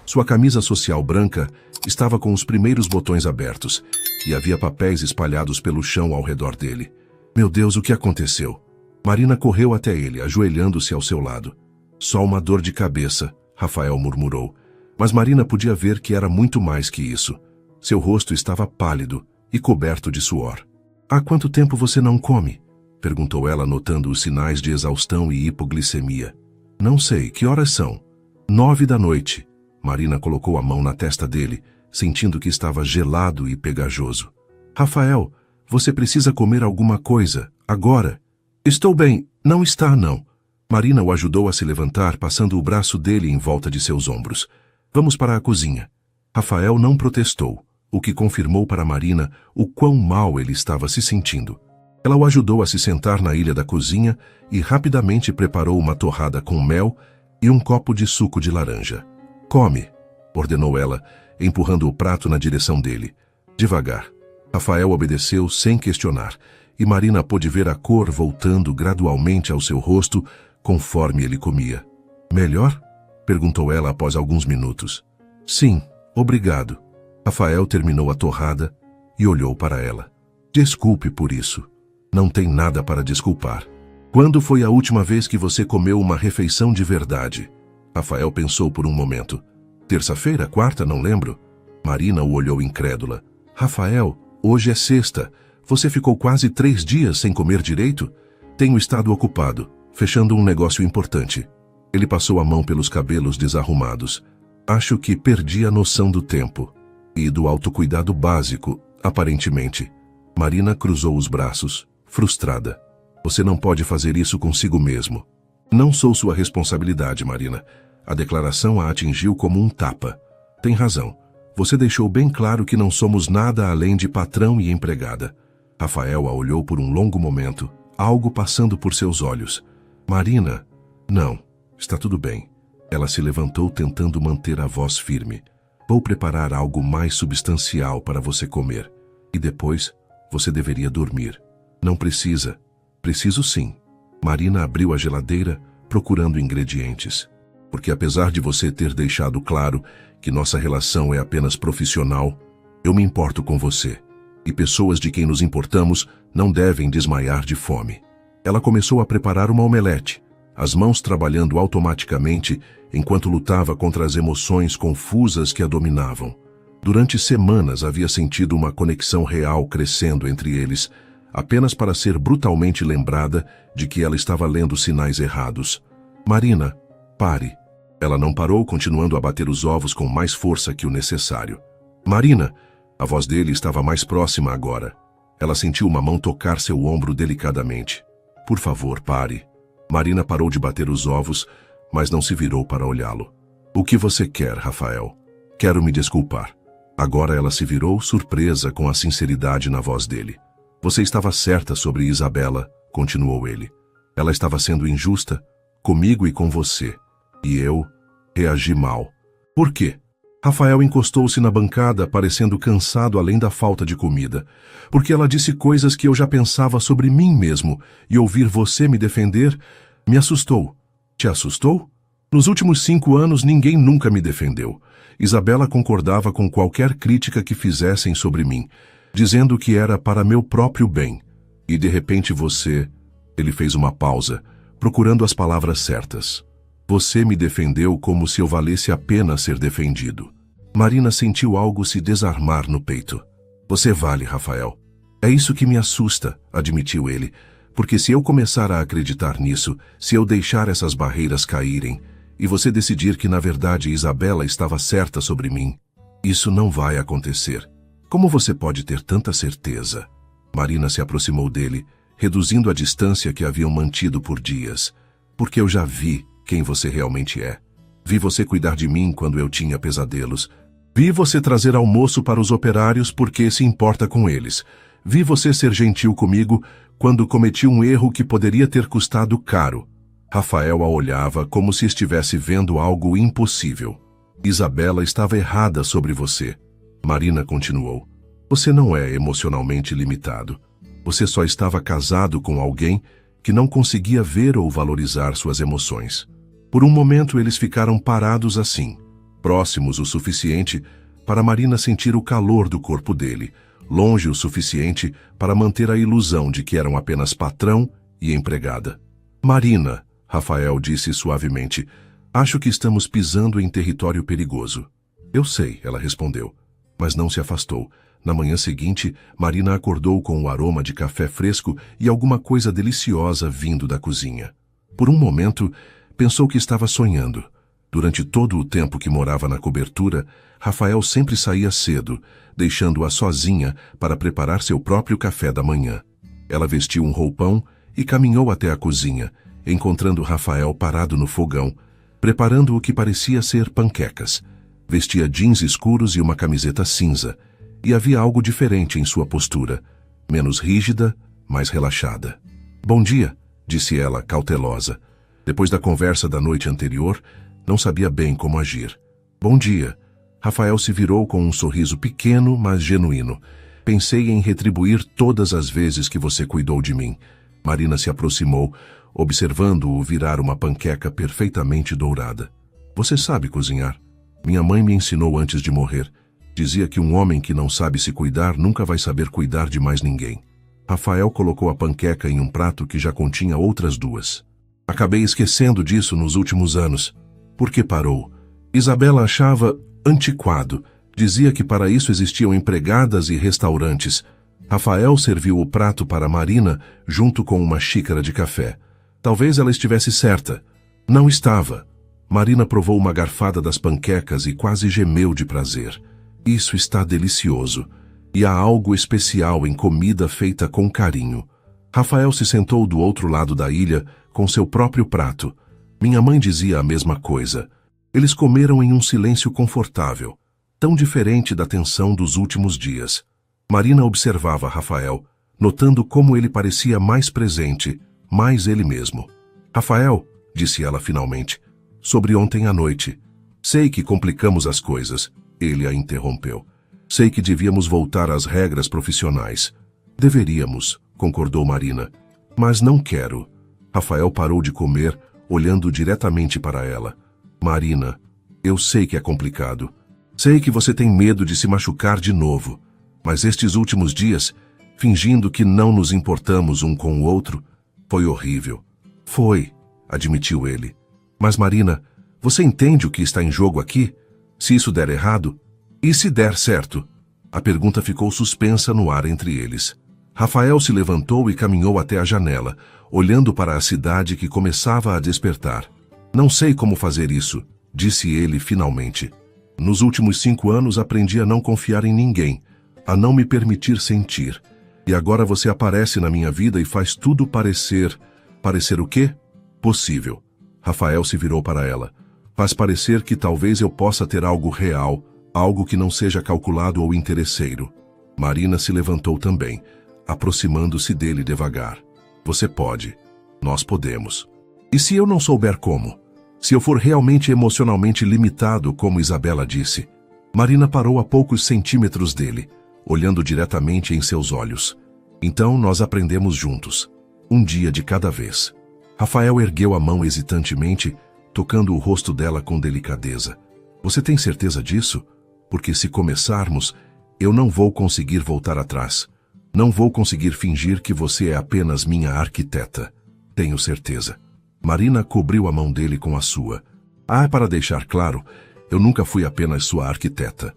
Sua camisa social branca estava com os primeiros botões abertos e havia papéis espalhados pelo chão ao redor dele. "Meu Deus, o que aconteceu?" Marina correu até ele, ajoelhando-se ao seu lado. "Só uma dor de cabeça", Rafael murmurou. Mas Marina podia ver que era muito mais que isso. Seu rosto estava pálido e coberto de suor. "Há quanto tempo você não come?" perguntou ela, notando os sinais de exaustão e hipoglicemia. "Não sei, que horas são?" 9 da noite. Marina colocou a mão na testa dele, sentindo que estava gelado e pegajoso. "Rafael, você precisa comer alguma coisa, agora." "Estou bem." "Não está, não." Marina o ajudou a se levantar, passando o braço dele em volta de seus ombros. "Vamos para a cozinha." Rafael não protestou, o que confirmou para Marina o quão mal ele estava se sentindo. Ela o ajudou a se sentar na ilha da cozinha e rapidamente preparou uma torrada com mel e um copo de suco de laranja. "Come", ordenou ela, empurrando o prato na direção dele. Devagar. Rafael obedeceu sem questionar, e Marina pôde ver a cor voltando gradualmente ao seu rosto conforme ele comia. "Melhor?" perguntou ela após alguns minutos. "Sim, obrigado." Rafael terminou a torrada e olhou para ela. "Desculpe por isso." "Não tem nada para desculpar." "Quando foi a última vez que você comeu uma refeição de verdade?" Rafael pensou por um momento. "Terça-feira, quarta, não lembro." Marina o olhou incrédula. "Rafael, hoje é sexta. Você ficou quase 3 dias sem comer direito?" "Tenho estado ocupado, fechando um negócio importante." Ele passou a mão pelos cabelos desarrumados. "Acho que perdi a noção do tempo. E do autocuidado básico, aparentemente." Marina cruzou os braços, frustrada. "Você não pode fazer isso consigo mesmo." "Não sou sua responsabilidade, Marina." A declaração a atingiu como um tapa. "Tem razão. Você deixou bem claro que não somos nada além de patrão e empregada." Rafael a olhou por um longo momento, algo passando por seus olhos. "Marina, não, está tudo bem." Ela se levantou tentando manter a voz firme. "Vou preparar algo mais substancial para você comer. E depois, você deveria dormir." "Não precisa." "Preciso sim." Marina abriu a geladeira, procurando ingredientes. "Porque apesar de você ter deixado claro que nossa relação é apenas profissional, eu me importo com você. E pessoas de quem nos importamos não devem desmaiar de fome." Ela começou a preparar uma omelete, as mãos trabalhando automaticamente enquanto lutava contra as emoções confusas que a dominavam. Durante semanas havia sentido uma conexão real crescendo entre eles, apenas para ser brutalmente lembrada de que ela estava lendo sinais errados. "Marina, pare." Ela não parou, continuando a bater os ovos com mais força que o necessário. "Marina!" A voz dele estava mais próxima agora. Ela sentiu uma mão tocar seu ombro delicadamente. "Por favor, pare." Marina parou de bater os ovos, mas não se virou para olhá-lo. "O que você quer, Rafael?" "Quero me desculpar." Agora ela se virou, surpresa com a sinceridade na voz dele. "Você estava certa sobre Isabela", continuou ele. "Ela estava sendo injusta, comigo e com você. E eu reagi mal." "Por quê?" Rafael encostou-se na bancada, parecendo cansado além da falta de comida. "Porque ela disse coisas que eu já pensava sobre mim mesmo, e ouvir você me defender me assustou." "Te assustou?" "Nos últimos 5 anos ninguém nunca me defendeu. Isabela concordava com qualquer crítica que fizessem sobre mim, dizendo que era para meu próprio bem. E de repente você..." Ele fez uma pausa, procurando as palavras certas. "Você me defendeu como se eu valesse a pena ser defendido." Marina sentiu algo se desarmar no peito. "Você vale, Rafael." É isso que me assusta, admitiu ele, porque se eu começar a acreditar nisso, se eu deixar essas barreiras caírem, e você decidir que na verdade Isabela estava certa sobre mim, isso não vai acontecer. Como você pode ter tanta certeza? Marina se aproximou dele, reduzindo a distância que haviam mantido por dias. Porque eu já vi quem você realmente é. Vi você cuidar de mim quando eu tinha pesadelos. Vi você trazer almoço para os operários porque se importa com eles. Vi você ser gentil comigo quando cometi um erro que poderia ter custado caro. Rafael a olhava como se estivesse vendo algo impossível. Isabela estava errada sobre você. Marina continuou. Você não é emocionalmente limitado. Você só estava casado com alguém que não conseguia ver ou valorizar suas emoções. Por um momento eles ficaram parados assim, próximos o suficiente para Marina sentir o calor do corpo dele, longe o suficiente para manter a ilusão de que eram apenas patrão e empregada. Marina, Rafael disse suavemente, acho que estamos pisando em território perigoso. Eu sei, ela respondeu, mas não se afastou. Na manhã seguinte, Marina acordou com o aroma de café fresco e alguma coisa deliciosa vindo da cozinha. Por um momento, pensou que estava sonhando. Durante todo o tempo que morava na cobertura, Rafael sempre saía cedo, deixando-a sozinha para preparar seu próprio café da manhã. Ela vestiu um roupão e caminhou até a cozinha, encontrando Rafael parado no fogão, preparando o que parecia ser panquecas. Vestia jeans escuros e uma camiseta cinza, e havia algo diferente em sua postura, menos rígida, mais relaxada. Bom dia, disse ela, cautelosa. Depois da conversa da noite anterior, não sabia bem como agir. Bom dia. Rafael se virou com um sorriso pequeno, mas genuíno. Pensei em retribuir todas as vezes que você cuidou de mim. Marina se aproximou, observando-o virar uma panqueca perfeitamente dourada. Você sabe cozinhar? Minha mãe me ensinou antes de morrer. Dizia que um homem que não sabe se cuidar nunca vai saber cuidar de mais ninguém. Rafael colocou a panqueca em um prato que já continha outras duas. Acabei esquecendo disso nos últimos anos. Por que parou? Isabela achava antiquado. Dizia que para isso existiam empregadas e restaurantes. Rafael serviu o prato para Marina junto com uma xícara de café. Talvez ela estivesse certa. Não estava. Marina provou uma garfada das panquecas e quase gemeu de prazer. Isso está delicioso. E há algo especial em comida feita com carinho. Rafael se sentou do outro lado da ilha com seu próprio prato. Minha mãe dizia a mesma coisa. Eles comeram em um silêncio confortável, tão diferente da tensão dos últimos dias. Marina observava Rafael, notando como ele parecia mais presente, mais ele mesmo. Rafael, disse ela finalmente, sobre ontem à noite. Sei que complicamos as coisas. Ele a interrompeu. Sei que devíamos voltar às regras profissionais. Deveríamos, concordou Marina. Mas não quero. Rafael parou de comer, olhando diretamente para ela. Marina, eu sei que é complicado. Sei que você tem medo de se machucar de novo. Mas estes últimos dias, fingindo que não nos importamos um com o outro, foi horrível. Foi, admitiu ele. Mas Marina, você entende o que está em jogo aqui? Se isso der errado? E se der certo? A pergunta ficou suspensa no ar entre eles. Rafael se levantou e caminhou até a janela, olhando para a cidade que começava a despertar. Não sei como fazer isso, disse ele finalmente. Nos últimos 5 anos aprendi a não confiar em ninguém, a não me permitir sentir. E agora você aparece na minha vida e faz tudo parecer... Parecer o quê? Possível. Rafael se virou para ela. Faz parecer que talvez eu possa ter algo real, algo que não seja calculado ou interesseiro. Marina se levantou também, aproximando-se dele devagar. Você pode. Nós podemos. E se eu não souber como? Se eu for realmente emocionalmente limitado, como Isabela disse? Marina parou a poucos centímetros dele, olhando diretamente em seus olhos. Então nós aprendemos juntos. Um dia de cada vez. Rafael ergueu a mão hesitantemente, tocando o rosto dela com delicadeza. Você tem certeza disso? Porque se começarmos, eu não vou conseguir voltar atrás. Não vou conseguir fingir que você é apenas minha arquiteta. Tenho certeza. Marina cobriu a mão dele com a sua. Para deixar claro, eu nunca fui apenas sua arquiteta.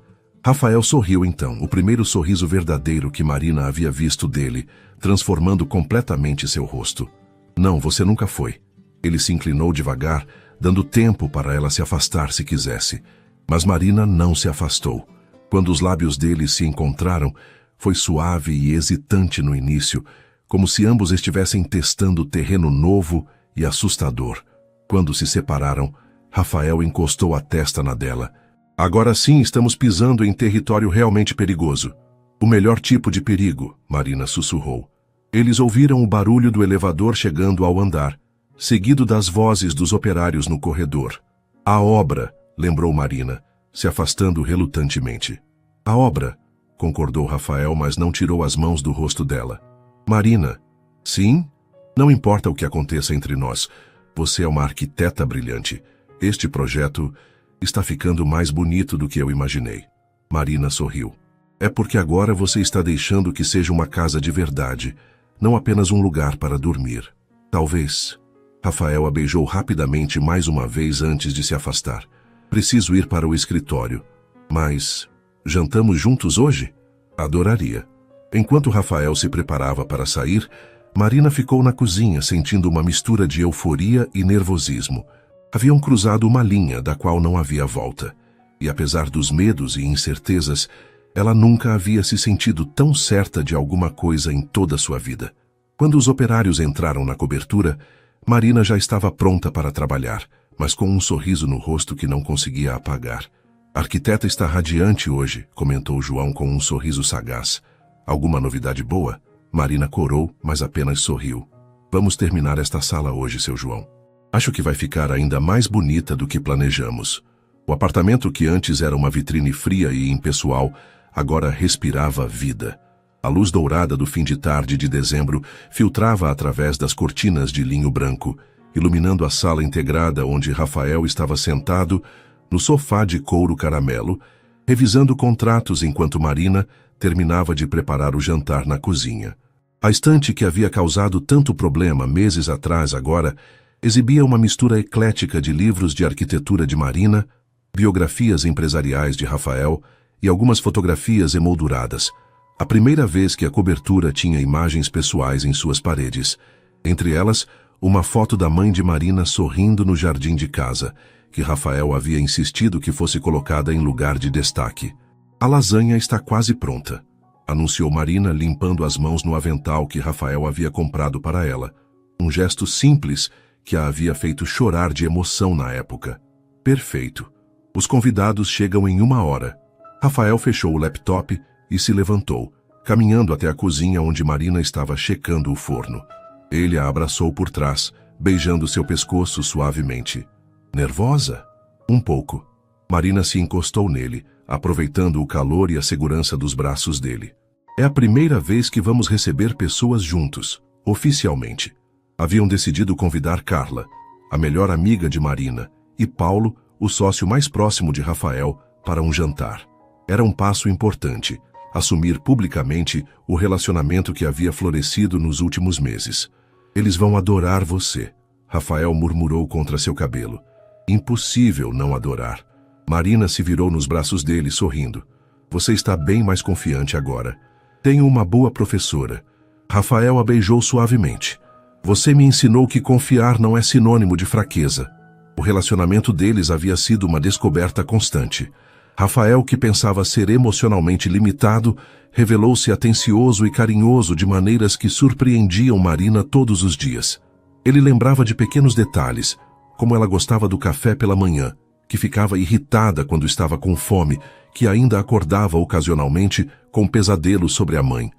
Rafael sorriu então, o primeiro sorriso verdadeiro que Marina havia visto dele, transformando completamente seu rosto. Não, você nunca foi. Ele se inclinou devagar, dando tempo para ela se afastar se quisesse. Mas Marina não se afastou. Quando os lábios dele se encontraram, foi suave e hesitante no início, como se ambos estivessem testando terreno novo e assustador. Quando se separaram, Rafael encostou a testa na dela. Agora sim estamos pisando em território realmente perigoso. O melhor tipo de perigo, Marina sussurrou. Eles ouviram o barulho do elevador chegando ao andar, seguido das vozes dos operários no corredor. A obra, lembrou Marina, se afastando relutantemente. A obra, concordou Rafael, mas não tirou as mãos do rosto dela. Marina, sim? Não importa o que aconteça entre nós. Você é uma arquiteta brilhante. Este projeto está ficando mais bonito do que eu imaginei. Marina sorriu. É porque agora você está deixando que seja uma casa de verdade, não apenas um lugar para dormir. Talvez. Rafael a beijou rapidamente mais uma vez antes de se afastar. Preciso ir para o escritório. Mas jantamos juntos hoje? Adoraria. Enquanto Rafael se preparava para sair, Marina ficou na cozinha sentindo uma mistura de euforia e nervosismo. Haviam cruzado uma linha da qual não havia volta. E apesar dos medos e incertezas, ela nunca havia se sentido tão certa de alguma coisa em toda a sua vida. Quando os operários entraram na cobertura, Marina já estava pronta para trabalhar, mas com um sorriso no rosto que não conseguia apagar. A arquiteta está radiante hoje, comentou João com um sorriso sagaz. Alguma novidade boa? Marina corou, mas apenas sorriu. Vamos terminar esta sala hoje, seu João. Acho que vai ficar ainda mais bonita do que planejamos. O apartamento que antes era uma vitrine fria e impessoal, agora respirava vida. A luz dourada do fim de tarde de dezembro filtrava através das cortinas de linho branco, iluminando a sala integrada onde Rafael estava sentado no sofá de couro caramelo, revisando contratos enquanto Marina terminava de preparar o jantar na cozinha. A estante que havia causado tanto problema meses atrás agora exibia uma mistura eclética de livros de arquitetura de Marina, biografias empresariais de Rafael e algumas fotografias emolduradas. A primeira vez que a cobertura tinha imagens pessoais em suas paredes. Entre elas, uma foto da mãe de Marina sorrindo no jardim de casa, que Rafael havia insistido que fosse colocada em lugar de destaque. A lasanha está quase pronta, anunciou Marina limpando as mãos no avental que Rafael havia comprado para ela. Um gesto simples que a havia feito chorar de emoção na época. Perfeito. Os convidados chegam em 1 hora. Rafael fechou o laptop e se levantou, caminhando até a cozinha onde Marina estava checando o forno. Ele a abraçou por trás, beijando seu pescoço suavemente. Nervosa? Um pouco. Marina se encostou nele, aproveitando o calor e a segurança dos braços dele. É a primeira vez que vamos receber pessoas juntos, oficialmente. Haviam decidido convidar Carla, a melhor amiga de Marina, e Paulo, o sócio mais próximo de Rafael, para um jantar. Era um passo importante, assumir publicamente o relacionamento que havia florescido nos últimos meses. Eles vão adorar você, Rafael murmurou contra seu cabelo. Impossível não adorar. Marina se virou nos braços dele, sorrindo. Você está bem mais confiante agora. Tenho uma boa professora. Rafael a beijou suavemente. Você me ensinou que confiar não é sinônimo de fraqueza. O relacionamento deles havia sido uma descoberta constante. Rafael, que pensava ser emocionalmente limitado, revelou-se atencioso e carinhoso de maneiras que surpreendiam Marina todos os dias. Ele lembrava de pequenos detalhes, como ela gostava do café pela manhã, que ficava irritada quando estava com fome, que ainda acordava ocasionalmente com pesadelos sobre a mãe.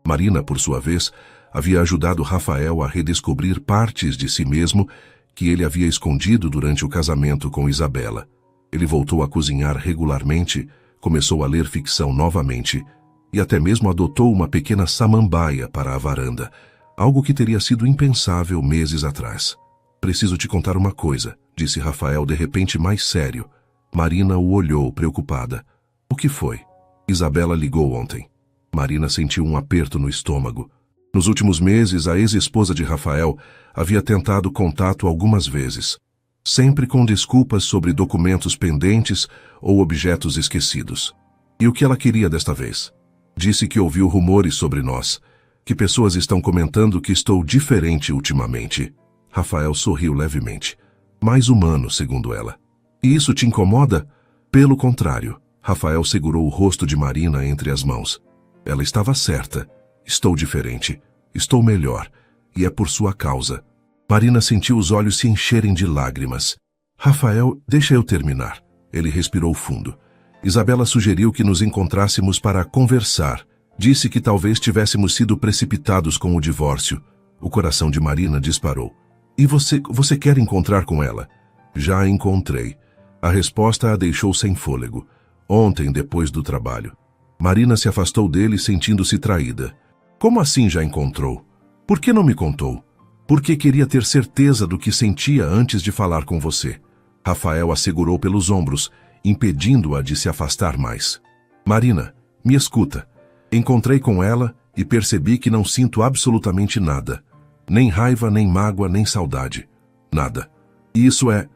Marina, por sua vez, havia ajudado Rafael a redescobrir partes de si mesmo que ele havia escondido durante o casamento com Isabela. Ele voltou a cozinhar regularmente, começou a ler ficção novamente e até mesmo adotou uma pequena samambaia para a varanda, algo que teria sido impensável meses atrás. Preciso te contar uma coisa, disse Rafael de repente mais sério. Marina o olhou, preocupada. O que foi? Isabela ligou ontem. Marina sentiu um aperto no estômago. Nos últimos meses, a ex-esposa de Rafael havia tentado contato algumas vezes, sempre com desculpas sobre documentos pendentes ou objetos esquecidos. E o que ela queria desta vez? Disse que ouviu rumores sobre nós, que pessoas estão comentando que estou diferente ultimamente. Rafael sorriu levemente. Mais humano, segundo ela. E isso te incomoda? Pelo contrário. Rafael segurou o rosto de Marina entre as mãos. Ela estava certa. Estou diferente. Estou melhor. E é por sua causa. Marina sentiu os olhos se encherem de lágrimas. Rafael, deixa eu terminar. Ele respirou fundo. Isabela sugeriu que nos encontrássemos para conversar. Disse que talvez tivéssemos sido precipitados com o divórcio. O coração de Marina disparou. E você quer encontrar com ela? Já a encontrei. A resposta a deixou sem fôlego. Ontem, depois do trabalho. Marina se afastou dele sentindo-se traída. Como assim já encontrou? Por que não me contou? Porque queria ter certeza do que sentia antes de falar com você. Rafael a segurou pelos ombros, impedindo-a de se afastar mais. Marina, me escuta. Encontrei com ela e percebi que não sinto absolutamente nada. Nem raiva, nem mágoa, nem saudade. Nada. E isso é...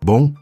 bom,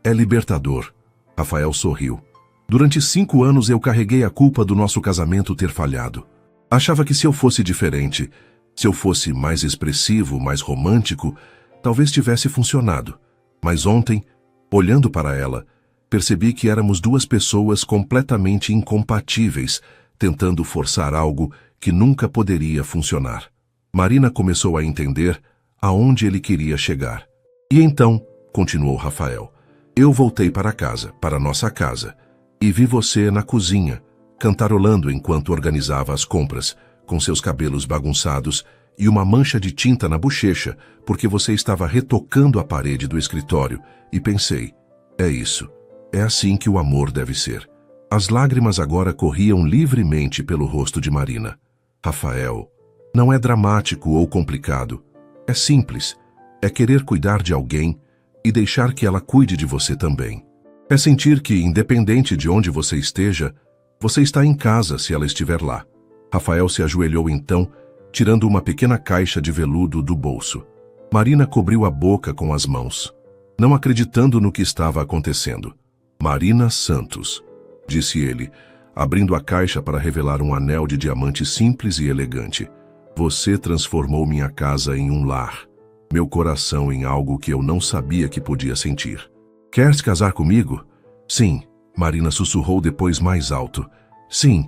é libertador. Rafael sorriu. Durante 5 anos eu carreguei a culpa do nosso casamento ter falhado. Achava que se eu fosse diferente, se eu fosse mais expressivo, mais romântico, talvez tivesse funcionado. Mas ontem, olhando para ela, percebi que éramos 2 pessoas completamente incompatíveis, tentando forçar algo que nunca poderia funcionar. Marina começou a entender aonde ele queria chegar. E então, continuou Rafael, eu voltei para casa, para nossa casa, e vi você na cozinha, cantarolando enquanto organizava as compras, com seus cabelos bagunçados e uma mancha de tinta na bochecha, porque você estava retocando a parede do escritório, e pensei, é isso, é assim que o amor deve ser. As lágrimas agora corriam livremente pelo rosto de Marina. Rafael, não é dramático ou complicado. É simples. É querer cuidar de alguém e deixar que ela cuide de você também. É sentir que, independente de onde você esteja, você está em casa se ela estiver lá. Rafael se ajoelhou então, tirando uma pequena caixa de veludo do bolso. Marina cobriu a boca com as mãos, não acreditando no que estava acontecendo. Marina Santos, disse ele, abrindo a caixa para revelar um anel de diamante simples e elegante. Você transformou minha casa em um lar, meu coração em algo que eu não sabia que podia sentir. Quer se casar comigo? Sim, Marina sussurrou depois mais alto. Sim,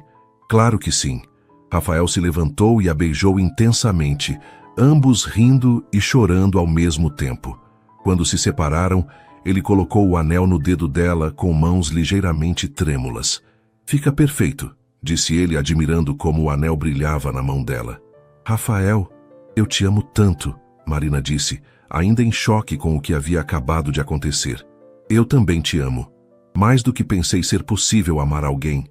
claro que sim. Rafael se levantou e a beijou intensamente, ambos rindo e chorando ao mesmo tempo. Quando se separaram, ele colocou o anel no dedo dela com mãos ligeiramente trêmulas. Fica perfeito, disse ele, admirando como o anel brilhava na mão dela. Rafael, eu te amo tanto, Marina disse, ainda em choque com o que havia acabado de acontecer. Eu também te amo. Mais do que pensei ser possível amar alguém.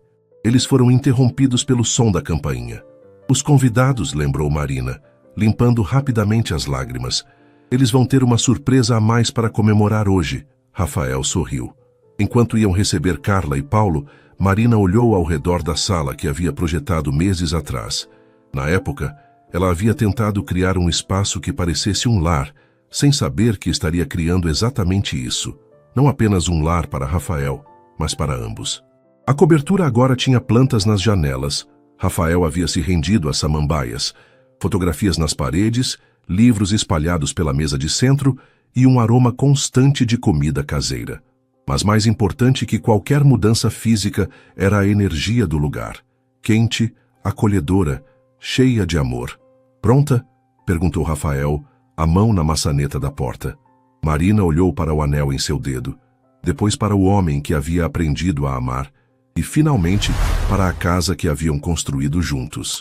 Eles foram interrompidos pelo som da campainha. Os convidados, lembrou Marina, limpando rapidamente as lágrimas. Eles vão ter uma surpresa a mais para comemorar hoje. Rafael sorriu. Enquanto iam receber Carla e Paulo, Marina olhou ao redor da sala que havia projetado meses atrás. Na época, ela havia tentado criar um espaço que parecesse um lar, sem saber que estaria criando exatamente isso. Não apenas um lar para Rafael, mas para ambos. A cobertura agora tinha plantas nas janelas. Rafael havia se rendido às samambaias. Fotografias nas paredes, livros espalhados pela mesa de centro e um aroma constante de comida caseira. Mas mais importante que qualquer mudança física era a energia do lugar. Quente, acolhedora, cheia de amor. Pronta? Perguntou Rafael, a mão na maçaneta da porta. Marina olhou para o anel em seu dedo, depois para o homem que havia aprendido a amar e, finalmente, para a casa que haviam construído juntos.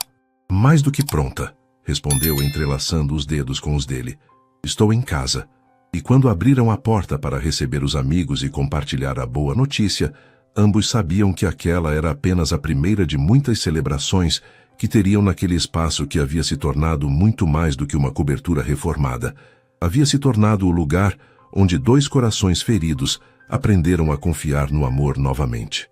Mais do que pronta, respondeu entrelaçando os dedos com os dele. Estou em casa. E quando abriram a porta para receber os amigos e compartilhar a boa notícia, ambos sabiam que aquela era apenas a primeira de muitas celebrações que teriam naquele espaço que havia se tornado muito mais do que uma cobertura reformada. Havia se tornado o lugar onde 2 corações feridos aprenderam a confiar no amor novamente.